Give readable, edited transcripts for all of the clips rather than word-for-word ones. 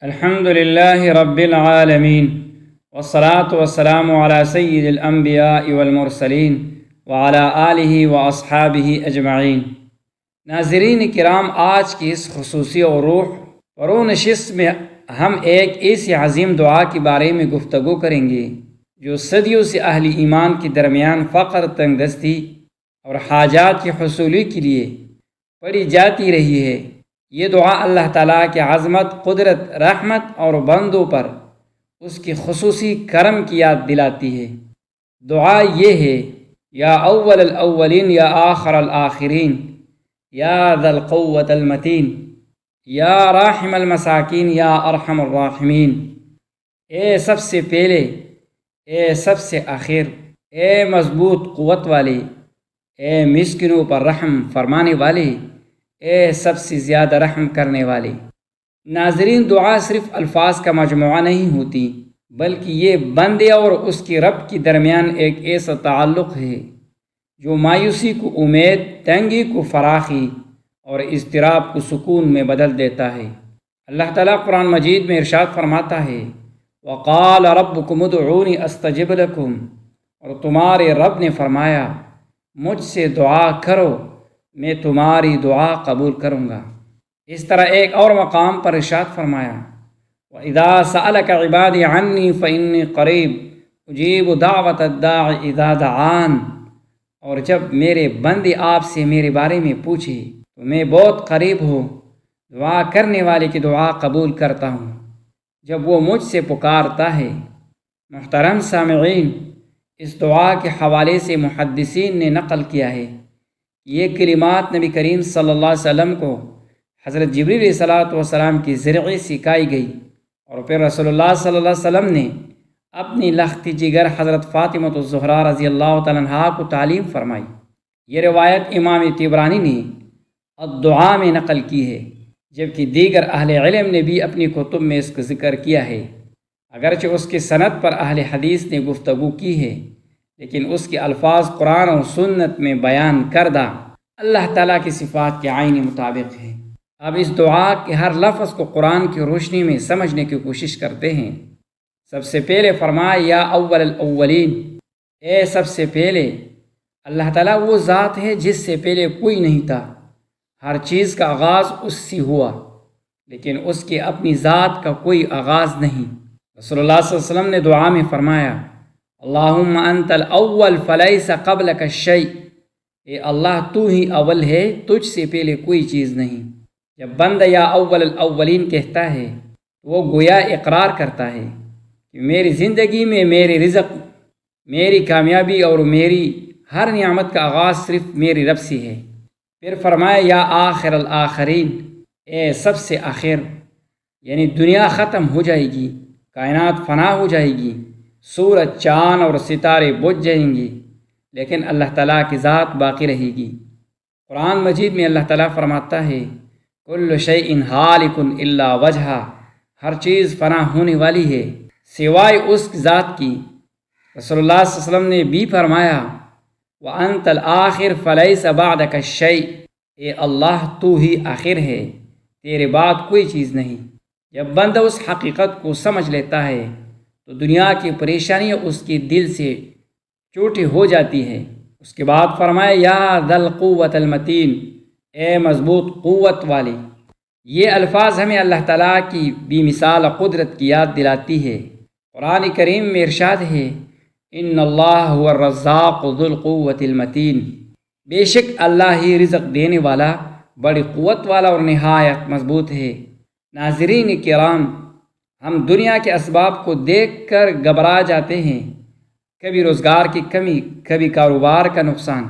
الحمد لله رب العالمين والصلاة والسلام على سيد الأنبياء والمرسلين وعلى آله وأصحابه أجمعين۔ ناظرین کرام، آج کی اس خصوصی اور روح نشست میں ہم ایک ایسی عظیم دعا کے بارے میں گفتگو کریں گے جو صدیوں سے اہل ایمان کے درمیان فقر، تنگ دستی اور حاجات کی حصولی کے لیے پڑھی جاتی رہی ہے۔ یہ دعا اللہ تعالیٰ کی عظمت، قدرت، رحمت اور بندوں پر اس کی خصوصی کرم کی یاد دلاتی ہے۔ دعا یہ ہے: یا اول الاولین یا آخر الآخرین یا ذا القوة المتین یا راحم المساکین یا ارحم الراحمین۔ اے سب سے پہلے، اے سب سے آخر، اے مضبوط قوت والے، اے مسکینوں پر رحم فرمانے والے، اے سب سے زیادہ رحم کرنے والے۔ ناظرین، دعا صرف الفاظ کا مجموعہ نہیں ہوتی، بلکہ یہ بندے اور اس کے رب کے درمیان ایک ایسا تعلق ہے جو مایوسی کو امید، تنگی کو فراخی اور اضطراب کو سکون میں بدل دیتا ہے۔ اللہ تعالیٰ قرآن مجید میں ارشاد فرماتا ہے: وقال ربکم ادعونی استجب لکم، اور تمہارے رب نے فرمایا مجھ سے دعا کرو، میں تمہاری دعا قبول کروں گا۔ اس طرح ایک اور مقام پر ارشاد فرمایا: وَإِذَا سَأَلَكَ عِبَادِي عَنِّي فَإِنِّي قَرِيبٌ أُجِيبُ دَعْوَةَ الدَّاعِ إِذَا دَعَانِ، اور جب میرے بندے آپ سے میرے بارے میں پوچھے تو میں بہت قریب ہوں، دعا کرنے والے کی دعا قبول کرتا ہوں جب وہ مجھ سے پکارتا ہے۔ محترم سامعین، اس دعا کے حوالے سے محدثین نے نقل کیا ہے کہ یہ کلمات نبی کریم صلی اللہ علیہ وسلم کو حضرت جبریل علیہ السلام کی ذریعے سکھائی گئی، اور پھر رسول اللہ صلی اللہ علیہ وسلم نے اپنی لخت جگر حضرت فاطمہ الزہرا رضی اللہ تعالیٰ عنہا کو تعلیم فرمائی۔ یہ روایت امام طبرانی نے الدعاء میں نقل کی ہے، جبکہ دیگر اہل علم نے بھی اپنی کتب میں اس کا ذکر کیا ہے۔ اگرچہ اس کی سند پر اہل حدیث نے گفتگو کی ہے، لیکن اس کے الفاظ قرآن و سنت میں بیان کردہ اللہ تعالیٰ کی صفات کے عینی مطابق ہے۔ اب اس دعا کے ہر لفظ کو قرآن کی روشنی میں سمجھنے کی کوشش کرتے ہیں۔ سب سے پہلے فرمایا یا اول الاولین، اے سب سے پہلے۔ اللہ تعالیٰ وہ ذات ہے جس سے پہلے کوئی نہیں تھا، ہر چیز کا آغاز اس سے ہوا، لیکن اس کی اپنی ذات کا کوئی آغاز نہیں۔ رسول اللہ صلی اللہ علیہ وسلم نے دعا میں فرمایا: اللہم انت الاول فلیس قبلک الشیء، اے اللہ تو ہی اول ہے، تجھ سے پہلے کوئی چیز نہیں۔ جب بندہ یا اول الاولین کہتا ہے تو وہ گویا اقرار کرتا ہے کہ میری زندگی میں میری رزق، میری کامیابی اور میری ہر نعمت کا آغاز صرف میری رب سے ہے۔ پھر فرمایا یا آخر الآخرین، اے سب سے آخر، یعنی دنیا ختم ہو جائے گی، کائنات فنا ہو جائے گی، سورج، چاند اور ستارے بجھ جائیں گے، لیکن اللہ تعالیٰ کی ذات باقی رہے گی۔ قرآن مجید میں اللہ تعالیٰ فرماتا ہے کل شیء ہالک الا وجہہ، ہر چیز فنا ہونے والی ہے سوائے اس ذات کی۔ رسول اللہ صلی اللہ علیہ وسلم نے بھی فرمایا وَأَنْتَ الْآخِرُ فَلَيْسَ بَعْدَكَ الشَّيْءُ، اے اللہ تو ہی آخر ہے، تیرے بعد کوئی چیز نہیں۔ جب بندہ اس حقیقت کو سمجھ لیتا ہے تو دنیا کی پریشانیاں اس کے دل سے چوٹی ہو جاتی ہے۔ اس کے بعد فرمایا یا ذا القوة المتین، اے مضبوط قوت والی۔ یہ الفاظ ہمیں اللہ تعالیٰ کی بے مثال قدرت کی یاد دلاتی ہے۔ قرآن کریم میں ارشاد ہے ان اللہ هو الرزاق ذو القوة المتین، بے شک اللہ ہی رزق دینے والا، بڑی قوت والا اور نہایت مضبوط ہے۔ ناظرین کرام، ہم دنیا کے اسباب کو دیکھ کر گھبرا جاتے ہیں، کبھی روزگار کی کمی، کبھی کاروبار کا نقصان،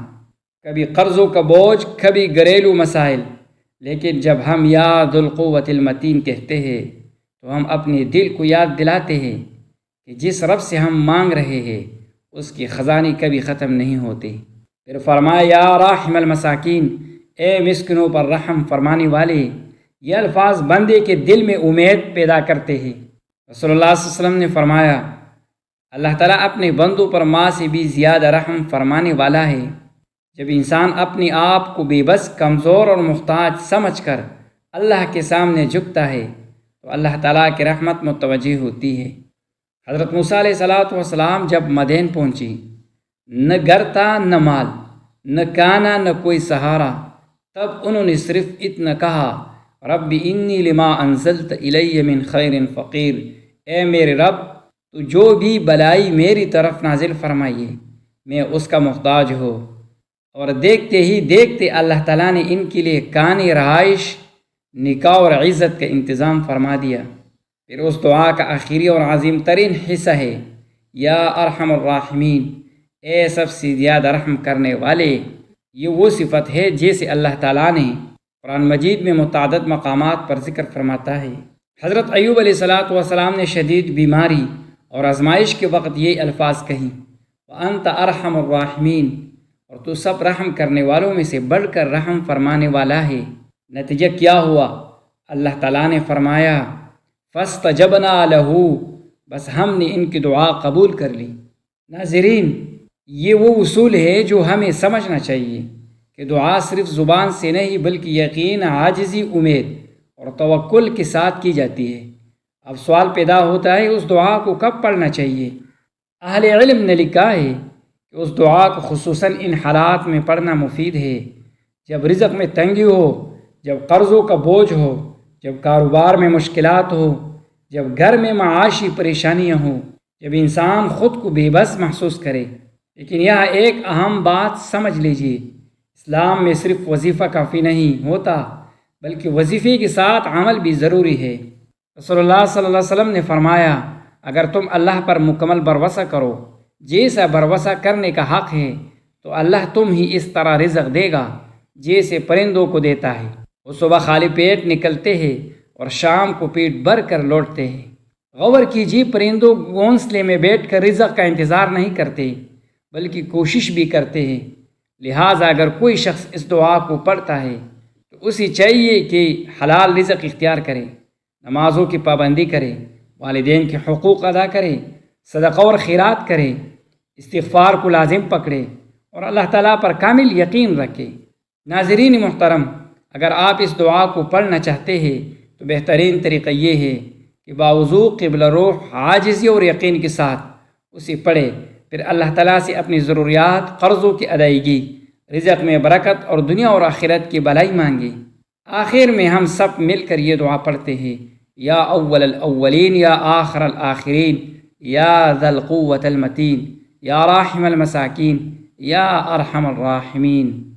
کبھی قرضوں کا بوجھ، کبھی گھریلو مسائل، لیکن جب ہم یا ذو القوة المتین کہتے ہیں تو ہم اپنے دل کو یاد دلاتے ہیں کہ جس رب سے ہم مانگ رہے ہیں اس کی خزانے کبھی ختم نہیں ہوتے۔ پھر فرمایا یا راحم المساکین، اے مسکینوں پر رحم فرمانے والے۔ یہ الفاظ بندے کے دل میں امید پیدا کرتے ہیں۔ رسول اللہ صلی اللہ علیہ وسلم نے فرمایا اللہ تعالیٰ اپنے بندوں پر ماں سے بھی زیادہ رحم فرمانے والا ہے۔ جب انسان اپنے آپ کو بے بس، کمزور اور محتاج سمجھ کر اللہ کے سامنے جھکتا ہے تو اللہ تعالیٰ کی رحمت متوجہ ہوتی ہے۔ حضرت موسیٰ علیہ السلام جب مدین پہنچی، نہ گھر تھا نہ مال، نہ کانا نہ کوئی سہارا، تب انہوں نے صرف اتنا کہا، رب انی لما انزلت الی من خیر فقیر، اے میرے رب تو جو بھی بلائی میری طرف نازل فرمائیے میں اس کا محتاج ہو۔ اور دیکھتے ہی دیکھتے اللہ تعالیٰ نے ان کے لیے کانی رہائش، نکاح اور عزت کا انتظام فرما دیا۔ پھر اس دعا کا آخری اور عظیم ترین حصہ ہے، یا ارحم الراحمین، اے سب سے زیادہ رحم کرنے والے۔ یہ وہ صفت ہے جیسے اللہ تعالیٰ نے قرآن مجید میں متعدد مقامات پر ذکر فرماتا ہے۔ حضرت ایوب علیہ السلام نے شدید بیماری اور آزمائش کے وقت یہ الفاظ کہیں، وَأَنْتَ أَرْحَمُ الرَّاحِمِينَ، اور تو سب رحم کرنے والوں میں سے بڑھ کر رحم فرمانے والا ہے۔ نتیجہ کیا ہوا؟ اللہ تعالیٰ نے فرمایا، فَاسْتَجَبْنَا لَهُ، بس ہم نے ان کی دعا قبول کر لی۔ ناظرین، یہ وہ اصول ہے جو ہمیں سمجھنا چاہیے کہ دعا صرف زبان سے نہیں بلکہ یقین، عاجزی، امید اور توکل کے ساتھ کی جاتی ہے۔ اب سوال پیدا ہوتا ہے، اس دعا کو کب پڑھنا چاہیے؟ اہل علم نے لکھا ہے کہ اس دعا کو خصوصاً ان حالات میں پڑھنا مفید ہے، جب رزق میں تنگی ہو، جب قرضوں کا بوجھ ہو، جب کاروبار میں مشکلات ہو، جب گھر میں معاشی پریشانیاں ہوں، جب انسان خود کو بے بس محسوس کرے۔ لیکن یہاں ایک اہم بات سمجھ لیجیے، اسلام میں صرف وظیفہ کافی نہیں ہوتا بلکہ وظیفے کے ساتھ عمل بھی ضروری ہے۔ رسول اللہ صلی اللہ علیہ وسلم نے فرمایا، اگر تم اللہ پر مکمل بھروسہ کرو جیسا بھروسہ کرنے کا حق ہے تو اللہ تم ہی اس طرح رزق دے گا جیسے پرندوں کو دیتا ہے۔ وہ صبح خالی پیٹ نکلتے ہیں اور شام کو پیٹ بھر کر لوٹتے ہیں۔ غور کیجیے، پرندوں گھونسلے میں بیٹھ کر رزق کا انتظار نہیں کرتے بلکہ کوشش بھی کرتے ہیں۔ لہٰذا اگر کوئی شخص اس دعا کو پڑھتا ہے تو اسے چاہیے کہ حلال رزق اختیار کرے، نمازوں کی پابندی کرے، والدین کے حقوق ادا کرے، صدقہ اور خیرات کرے، استغفار کو لازم پکڑے اور اللہ تعالیٰ پر کامل یقین رکھے۔ ناظرین محترم، اگر آپ اس دعا کو پڑھنا چاہتے ہیں تو بہترین طریقہ یہ ہے کہ باوضو قبل روح، عاجزی اور یقین کے ساتھ اسے پڑھے، پھر اللہ تعالیٰ سے اپنی ضروریات، قرضوں کی ادائیگی، رزق میں برکت اور دنیا اور آخرت کی بھلائی مانگے۔ آخر میں ہم سب مل کر یہ دعا پڑھتے ہیں، یا اول الاولین یا آخر الآخرین یا ذا القوة المتین یا راحم المساکین یا ارحم الراحمین۔